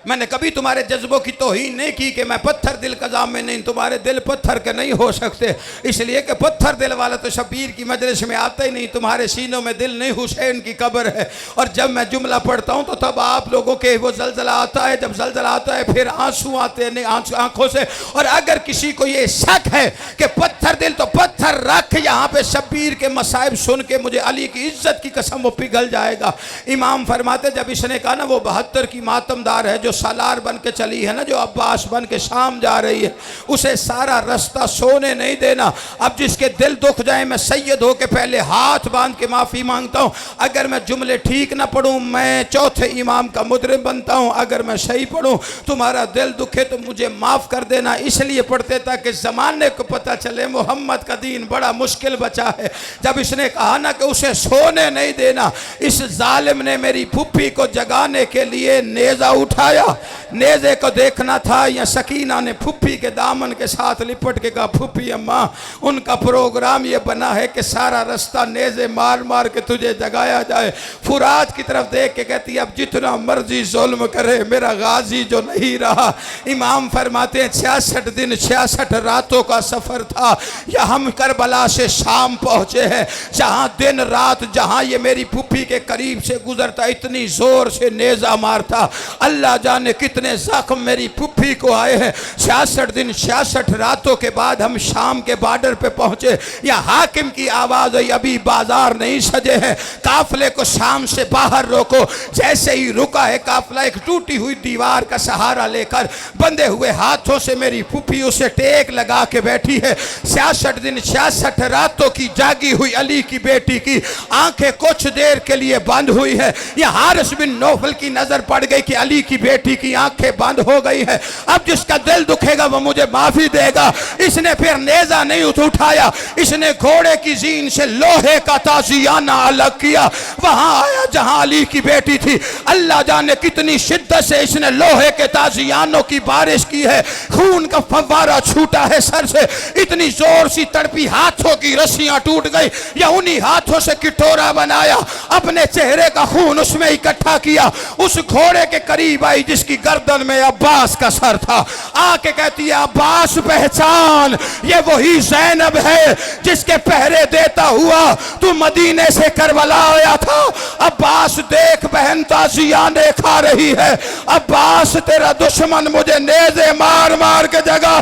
मैंने कभी तुम्हारे जज्बों की तौहीन नहीं की कि मैं पत्थर दिल का जाम में नहीं, तुम्हारे दिल पत्थर के नहीं हो सकते, इसलिए कि पत्थर दिल वाला तो शबीर की मजलिस में आता ही नहीं। तुम्हारे सीनों में दिल नहीं, हुसैन की कब्र है। और जब मैं जुमला पढ़ता हूँ तो तब आप लोगों के वो जलजला आता है, जब जलजला आता है फिर आंसू आते हैं आंखों से। और अगर किसी को ये शक है कि पत्थर दिल, तो पत्थर रख यहाँ पे शबीर के मसाइब सुन के मुझे अली की इज्जत की कसम वो पिघल जाएगा। इमाम फरमाते जब इसने कहा ना वो 72 की मातमदार है जो सालार बन के चली है ना, जो अब्बास बन के शाम जा रही है, उसे सारा रास्ता सोने नहीं देना। अब जिसके दिल दुख जाए मैं सैयद हो के पहले हाथ बांध के माफ़ी मांगता हूँ। अगर मैं जुमले ठीक ना पढ़ूँ मैं चौथे इमाम का मुजरिम बनता हूँ, अगर मैं सही पढ़ूँ तुम्हारा दिल दुखे तो मुझे माफ़ कर देना। इसलिए पढ़ते ताकि ज़माने को पता चले मोहम्मद का दीन बड़ा मुश्किल बचा है। जब इसने कहा ना कि उसे सोने नहीं देना, इस जालिम ने मेरी फुप्पी को जगाने के लिए नेज़ा उठाया। नेज़े को देखना था या सकीना ने फुप्पी के दामन के साथ लिपट के कहा फुप्पी अम्मा उनका प्रोग्राम ये बना है कि सारा रास्ता नेज़े मार मार के तुझे जगाया जाए। फुरात की तरफ देख के कहती अब जितना मर्जी जुल्म करे मेरा गाजी जो नहीं रहा। इमाम फरमाते हैं 66 दिन 66 रातों का सफ़र था या हम करबला से शाम पहुँचे हैं, जहाँ दिन रात जहाँ ये मेरी फुप्पी के करीब से गुजरता इतनी ज़ोर से नेज़ा मारता। अल्लाह जाने कितने जख्म मेरी फुफ्फी को आए हैं। 66 दिन 66 रातों के बाद हम शाम के बॉर्डर पे पहुंचे। या हाकिम की आवाज़ है अभी बाजार नहीं सजे हैं, काफिले को शाम से बाहर रोको। जैसे ही रुका है काफिला एक टूटी हुई दीवार का सहारा लेकर बंधे हुए हाथों से मेरी फुफ्फी उसे टेक लगा के बैठी है। 66 दिन 66 रातों की जागी हुई अली की बेटी की आंखें कुछ देर के लिए बंद हुई है। यह हारिस बिन नौफल की नजर पड़ गई कि अली की बेटी की आंखें बंद हो गई है। अब जिसका दिल दुखेगा वो मुझे माफी देगा। इसने फिर नेज़ा नहीं उठाया, इसने घोड़े की जीन से लोहे का ताजियाना अलग किया, वहां आया जहां अली की बेटी थी। अल्लाह जाने कितनी शिद्दत से इसने लोहे के ताजियानों की बारिश की है, खून का फव्वारा छूटा है सर से, इतनी जोर सी तड़पी हाथों की रस्सियां टूट गई। या उन्हीं हाथों से किटोरा बनाया, अपने चेहरे का खून उसमें इकट्ठा किया, उस घोड़े के करीब आई जिसकी गर्दन में अब्बास का सर था। आके कहती है अब्बास पहचान, ये वही ज़ैनब है जिसके पहरे देता हुआ तू मदीने से करबला आया था। अब्बास देख बहन ताजियाने खा रही है, अब्बास तेरा दुश्मन मुझे नेज़े मार मार के जगा।